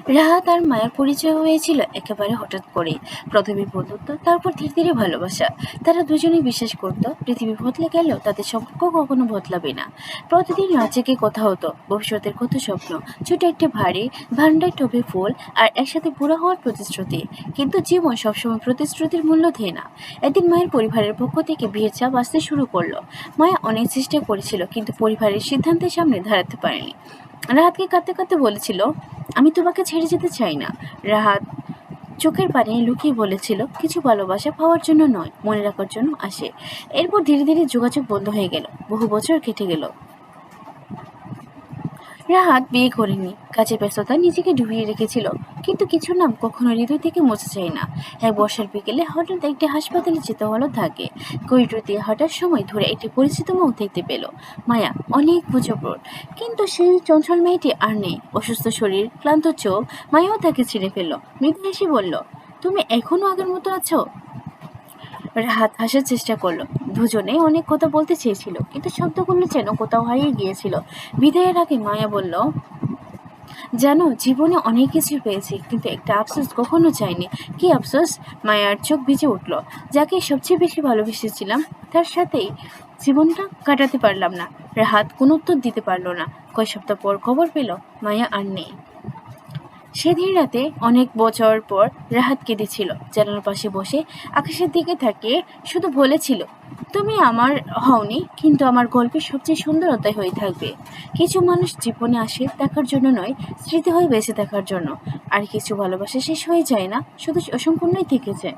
রাহাত আর মায়ের পরিচয় হয়েছিল একেবারে হঠাৎ করে। প্রথমে বন্ধুত্ব, তারপর ধীরে ধীরে ভালোবাসা। তারা দুজনেই বিশ্বাস করত পৃথিবী বদলে গেলেও তাদের সম্পর্ক কখনো বদলাবে না। প্রতিদিন রাত জেগে কথা হতো, ভবিষ্যতের কত স্বপ্ন, ছোট একটা বাড়ি, ভান্ডার টবে ফুল, আর একসাথে বুড়া হওয়ার প্রতিশ্রুতি। কিন্তু জীবন সবসময় প্রতিশ্রুতির মূল্য দেয় না। একদিন মায়ের পরিবারের পক্ষ থেকে বিয়ের চাপ আসতে শুরু করলো। মায়া অনেক চেষ্টা করেছিল, কিন্তু পরিবারের সিদ্ধান্তের সামনে দাঁড়াতে পারেনি। রাহাতকে কাঁদতে কাঁদতে বলেছিল, আমি তোমাকে ছেড়ে যেতে চাই না। রাহাত চোখের পানি লুকিয়ে বলেছিল, কিছু ভালোবাসা পাওয়ার জন্য নয়, মনে রাখার জন্য আসে। এরপর ধীরে ধীরে যোগাযোগ বন্ধ হয়ে গেল। বহু বছর কেটে গেল। রাহাত বিয়ে করেনি, কাজের ব্যস্ততা নিজেকে ডুবিয়ে রেখেছিল। কিন্তু কিছু নাম কখনো হৃদয় থেকে মুছে যায় না। এক বর্ষার বিকেলে হঠাৎ একটি হাসপাতালে যেতে হলো তাকে। করিডোর দিয়ে হাঁটার সময় ধরে একটি পরিচিত মুখ দেখতে পেল। মায়া, অনেক বুঝোপড়। কিন্তু সেই চঞ্চল মেয়েটি আর নেই। অসুস্থ শরীর, ক্লান্ত চোখ। মায়াও তাকে ছিঁড়ে ফেলল। মৃদু হেসে বলল, তুমি এখনো আগের মতো আছো? রাহাত হাসার চেষ্টা করলো। দুজনে অনেক কথা বলতে চেয়েছিল, কিন্তু শব্দগুলো যেন কোথাও হারিয়ে গিয়েছিল। বিদায়ের আগে মায়া বলল, জানো, জীবনে অনেক কিছু পেয়েছি, কিন্তু একটা আফসোস কখনো চাইনি। কি আফসোস? মায়ার চোখ ভিজে উঠল। যাকে সবচেয়ে বেশি ভালোবেসেছিলাম, তার সাথেই জীবনটা কাটাতে পারলাম না। রাহাত কোনো উত্তর দিতে পারলো না। কয়েক সপ্তাহ পর খবর পেল মায়া আর নেই। সেদিন রাতে অনেক বছর পর রাহাত কেঁদেছিল, জানালার পাশে বসে আকাশের দিকে তাকিয়ে শুধু বলেছিল, তুমি আমার হওনি, কিন্তু আমার গল্পের সবচেয়ে সুন্দর অধ্যায় হয়ে থাকবে। কিছু মানুষ জীবনে আসে দেখার জন্য নয়, স্মৃতি হয়ে বেঁচে থাকার জন্য। আর কিছু ভালোবাসা শেষ হয়ে যায় না, শুধু অসম্পূর্ণই থেকে যায়।